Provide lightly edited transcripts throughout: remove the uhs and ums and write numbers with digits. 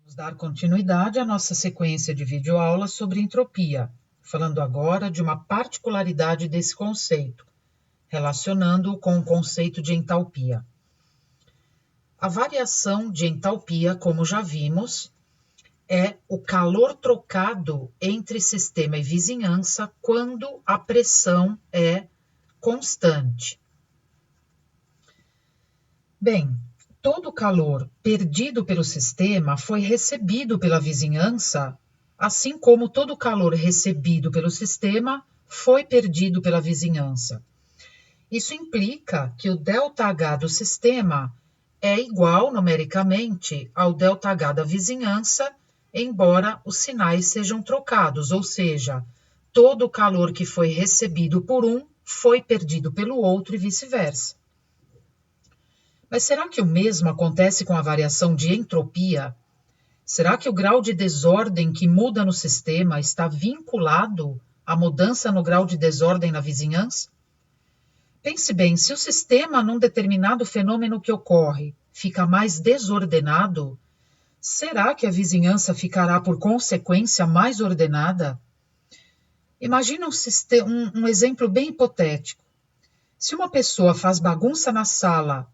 Vamos dar continuidade à nossa sequência de videoaulas sobre entropia, falando agora de uma particularidade desse conceito, relacionando-o com o conceito de entalpia. A variação de entalpia, como já vimos, é o calor trocado entre sistema e vizinhança quando a pressão é constante. Bem, todo o calor perdido pelo sistema foi recebido pela vizinhança, assim como todo o calor recebido pelo sistema foi perdido pela vizinhança. Isso implica que o ΔH do sistema é igual numericamente ao ΔH da vizinhança, embora os sinais sejam trocados, ou seja, todo o calor que foi recebido por um foi perdido pelo outro e vice-versa. Mas será que o mesmo acontece com a variação de entropia? Será que o grau de desordem que muda no sistema está vinculado à mudança no grau de desordem na vizinhança? Pense bem, se o sistema, num determinado fenômeno que ocorre, fica mais desordenado, será que a vizinhança ficará, por consequência, mais ordenada? Imagine um exemplo bem hipotético. Se uma pessoa faz bagunça na sala,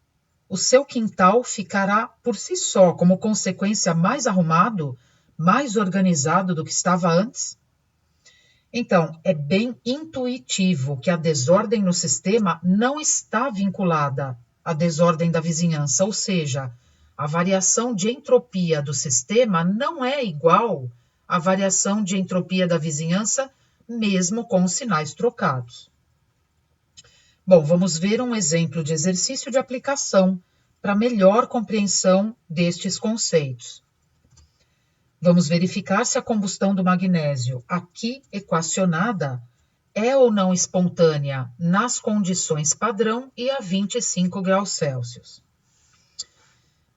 o seu quintal ficará por si só, como consequência, mais arrumado, mais organizado do que estava antes? Então, é bem intuitivo que a desordem no sistema não está vinculada à desordem da vizinhança, ou seja, a variação de entropia do sistema não é igual à variação de entropia da vizinhança, mesmo com os sinais trocados. Bom, vamos ver um exemplo de exercício de aplicação para melhor compreensão destes conceitos. Vamos verificar se a combustão do magnésio, aqui equacionada, é ou não espontânea nas condições padrão e a 25 graus Celsius.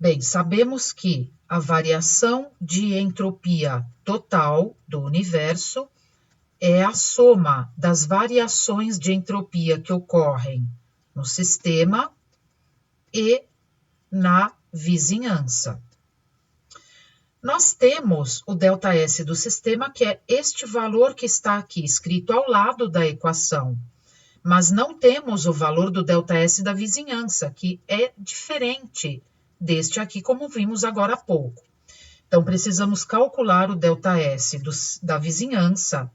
Bem, sabemos que a variação de entropia total do universo é a soma das variações de entropia que ocorrem no sistema e na vizinhança. Nós temos o ΔS do sistema, que é este valor que está aqui escrito ao lado da equação, mas não temos o valor do ΔS da vizinhança, que é diferente deste aqui, como vimos agora há pouco. Então, precisamos calcular o ΔS da vizinhança.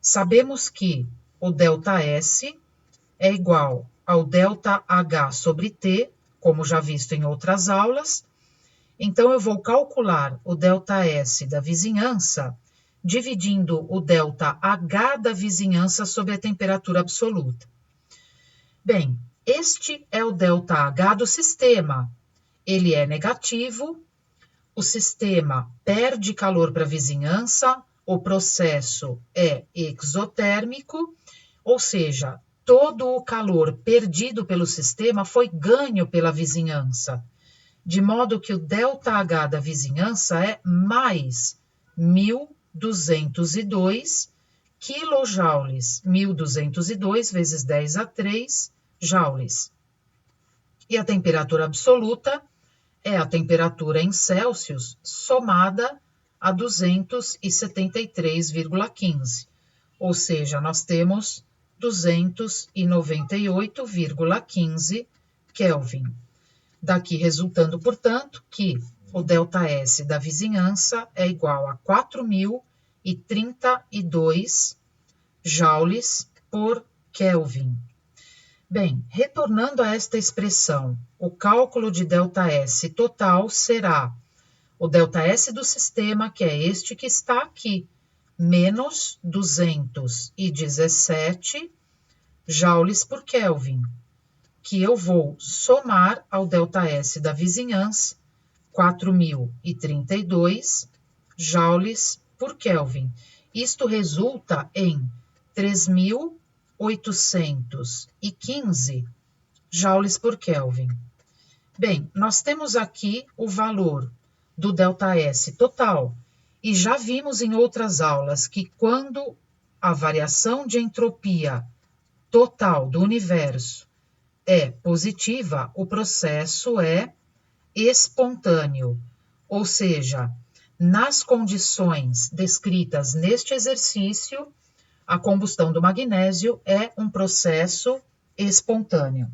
Sabemos que o ΔS é igual ao ΔH sobre T, como já visto em outras aulas. Então, eu vou calcular o ΔS da vizinhança, dividindo o ΔH da vizinhança sobre a temperatura absoluta. Bem, este é o ΔH do sistema. Ele é negativo, o sistema perde calor para a vizinhança, o processo é exotérmico, ou seja, todo o calor perdido pelo sistema foi ganho pela vizinhança, de modo que o ΔH da vizinhança é mais 1.202 quilojoules, 1.202 vezes 10 a 3 joules. E a temperatura absoluta é a temperatura em Celsius somada a 273,15, ou seja, nós temos 298,15 Kelvin. Daqui resultando, portanto, que o ΔS da vizinhança é igual a 4.032 joules por Kelvin. Bem, retornando a esta expressão, o cálculo de ΔS total será o ΔS do sistema, que é este que está aqui, menos 217 joules por Kelvin, que eu vou somar ao ΔS da vizinhança, 4.032 joules por Kelvin. Isto resulta em 3.815 joules por Kelvin. Bem, nós temos aqui o valor do ΔS total, e já vimos em outras aulas que quando a variação de entropia total do universo é positiva, o processo é espontâneo, ou seja, nas condições descritas neste exercício, a combustão do magnésio é um processo espontâneo.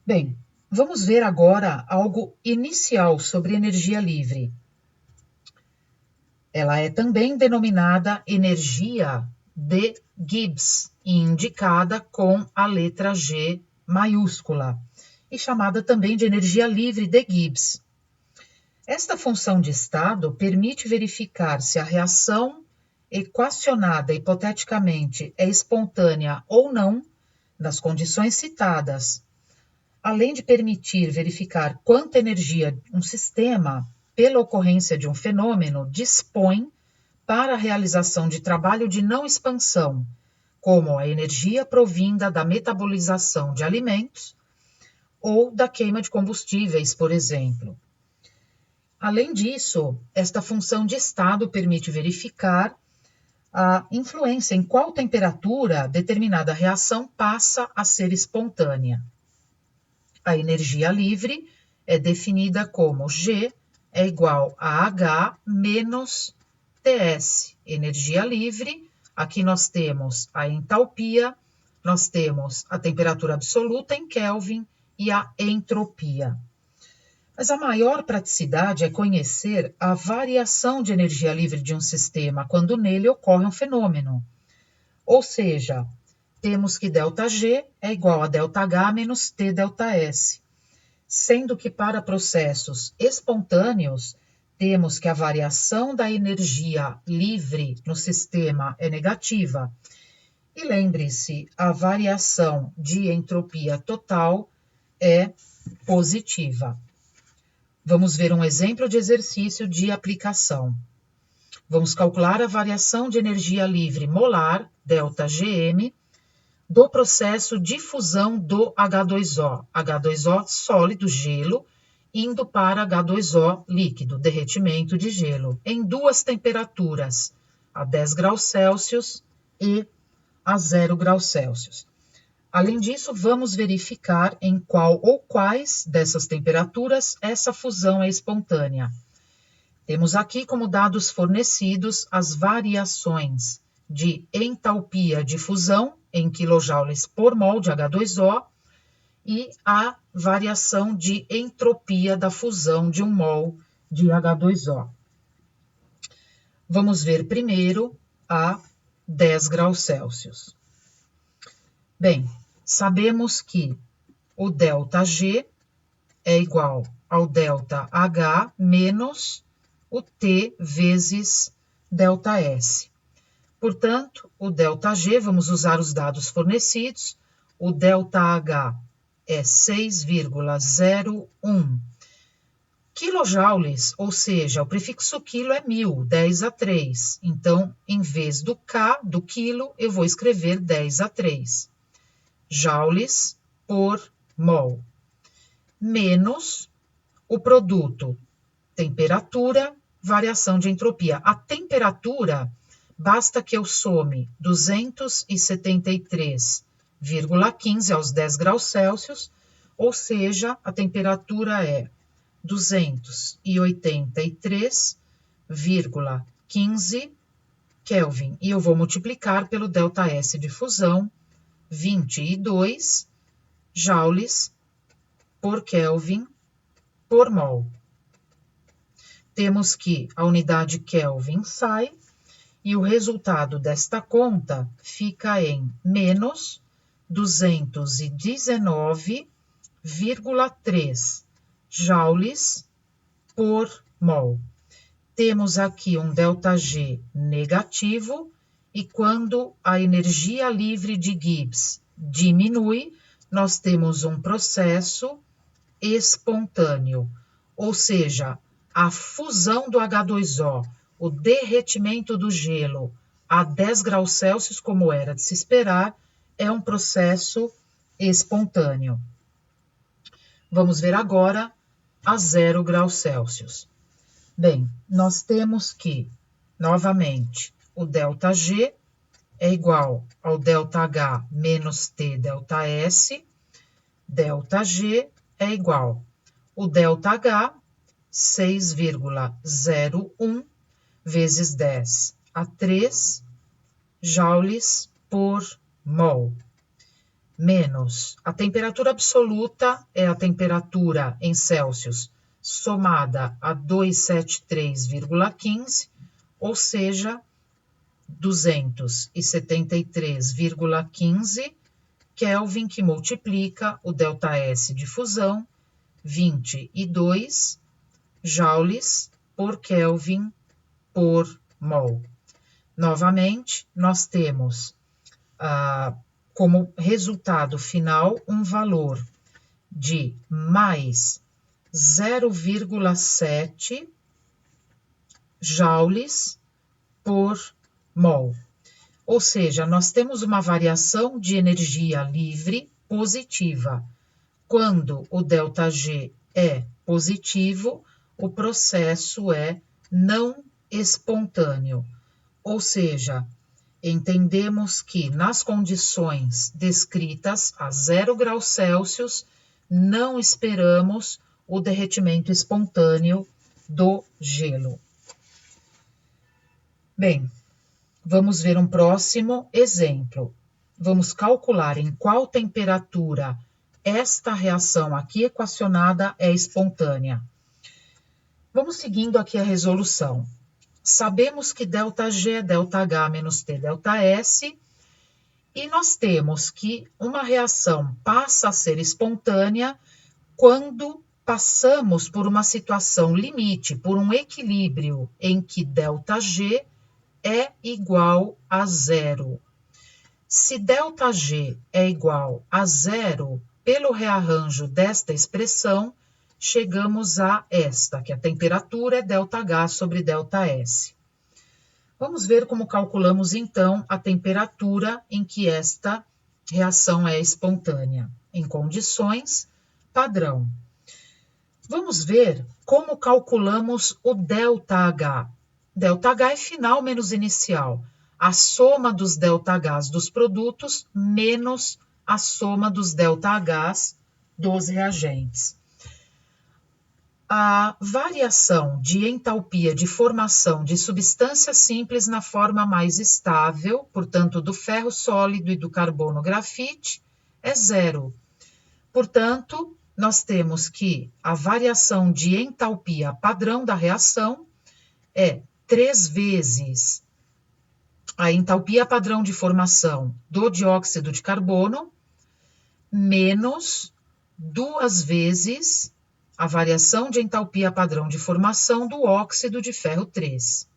Bem, vamos ver agora algo inicial sobre energia livre. Ela é também denominada energia de Gibbs e indicada com a letra G maiúscula, e chamada também de energia livre de Gibbs. Esta função de estado permite verificar se a reação equacionada hipoteticamente é espontânea ou não, nas condições citadas, além de permitir verificar quanta energia um sistema, pela ocorrência de um fenômeno, dispõe para a realização de trabalho de não expansão, como a energia provinda da metabolização de alimentos ou da queima de combustíveis, por exemplo. Além disso, esta função de estado permite verificar a influência em qual temperatura determinada reação passa a ser espontânea. A energia livre é definida como G é igual a H menos TS. Energia livre, aqui nós temos a entalpia, nós temos a temperatura absoluta em Kelvin e a entropia. Mas a maior praticidade é conhecer a variação de energia livre de um sistema quando nele ocorre um fenômeno. Ou seja, temos que ΔG é igual a ΔH menos T ΔS, sendo que para processos espontâneos, temos que a variação da energia livre no sistema é negativa. E lembre-se, a variação de entropia total é positiva. Vamos ver um exemplo de exercício de aplicação. Vamos calcular a variação de energia livre molar, ΔGm, do processo de fusão do H2O. H2O sólido, gelo, indo para H2O líquido, derretimento de gelo, em duas temperaturas, a 10 graus Celsius e a 0 graus Celsius. Além disso, vamos verificar em qual ou quais dessas temperaturas essa fusão é espontânea. Temos aqui como dados fornecidos as variações de entalpia de fusão em quilojoules por mol de H2O e a variação de entropia da fusão de 1 mol de H2O. Vamos ver primeiro a 10 graus Celsius. Bem, sabemos que o ΔG é igual ao ΔH menos o T vezes ΔS. Portanto, o ΔG, vamos usar os dados fornecidos, o ΔH é 6,01 quilojoules, ou seja, o prefixo quilo é 1000, 10 a 3. Então, em vez do K, do quilo, eu vou escrever 10 a 3. Joules por mol, menos o produto temperatura, variação de entropia. A temperatura, basta que eu some 273,15 aos 10 graus Celsius, ou seja, a temperatura é 283,15 Kelvin. E eu vou multiplicar pelo ΔS de fusão, 22 joules por Kelvin por mol. Temos que a unidade Kelvin sai e o resultado desta conta fica em menos 219,3 joules por mol. Temos aqui um ΔG negativo e quando a energia livre de Gibbs diminui, nós temos um processo espontâneo, ou seja, a fusão do H2O, o derretimento do gelo a 10 graus Celsius, como era de se esperar, é um processo espontâneo. Vamos ver agora a 0 graus Celsius. Bem, nós temos que, novamente, o ΔG é igual ao ΔH menos T ΔS, ΔG é igual o ΔH 6,01 vezes 10 a 3 joules por mol, menos a temperatura absoluta é a temperatura em Celsius somada a 273,15, ou seja, 273,15 Kelvin, que multiplica o ΔS de fusão, 22 joules por Kelvin por mol. Novamente, nós temos como resultado final um valor de mais 0,7 joules por mol. Ou seja, nós temos uma variação de energia livre positiva. Quando o ΔG é positivo, o processo é não espontâneo. Ou seja, entendemos que nas condições descritas a 0 graus Celsius, não esperamos o derretimento espontâneo do gelo. Bem, vamos ver um próximo exemplo. Vamos calcular em qual temperatura esta reação aqui equacionada é espontânea. Vamos seguindo aqui a resolução. Sabemos que ΔG é ΔH menos T ΔS, e nós temos que uma reação passa a ser espontânea quando passamos por uma situação limite, por um equilíbrio em que ΔG é igual a zero. Se ΔG é igual a zero, pelo rearranjo desta expressão, chegamos a esta, que a temperatura é ΔH sobre ΔS. Vamos ver como calculamos, então, a temperatura em que esta reação é espontânea, em condições padrão. Vamos ver como calculamos o ΔH. ΔH é final menos inicial, a soma dos ΔHs dos produtos menos a soma dos ΔHs dos reagentes. A variação de entalpia de formação de substâncias simples na forma mais estável, portanto, do ferro sólido e do carbono grafite, é zero. Portanto, nós temos que a variação de entalpia padrão da reação é 3 vezes a entalpia padrão de formação do dióxido de carbono, menos 2 vezes a variação de entalpia padrão de formação do óxido de ferro 3.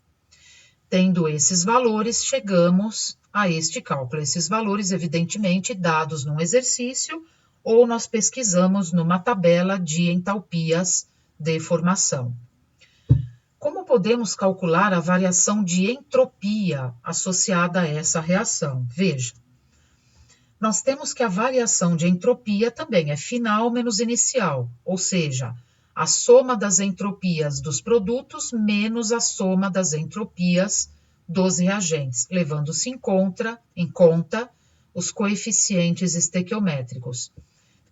Tendo esses valores, chegamos a este cálculo. Esses valores, evidentemente, dados num exercício, ou nós pesquisamos numa tabela de entalpias de formação. Como podemos calcular a variação de entropia associada a essa reação? Veja, nós temos que a variação de entropia também é final menos inicial, ou seja, a soma das entropias dos produtos menos a soma das entropias dos reagentes, levando-se em conta os coeficientes estequiométricos.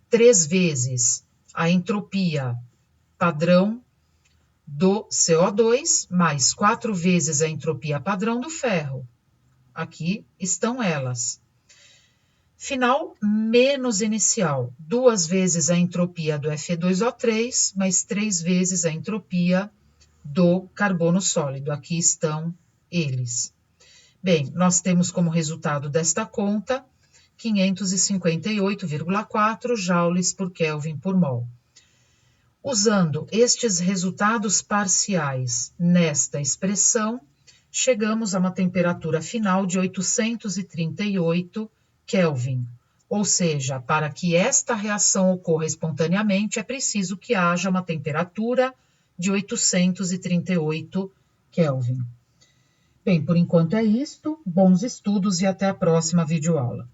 3 vezes a entropia padrão do CO2, mais 4 vezes a entropia padrão do ferro. Aqui estão elas. Final menos inicial, 2 vezes a entropia do Fe2O3, mais 3 vezes a entropia do carbono sólido. Aqui estão eles. Bem, nós temos como resultado desta conta 558,4 joules por Kelvin por mol. Usando estes resultados parciais nesta expressão, chegamos a uma temperatura final de 838 Kelvin. Ou seja, para que esta reação ocorra espontaneamente, é preciso que haja uma temperatura de 838 Kelvin. Bem, por enquanto é isto. Bons estudos e até a próxima videoaula.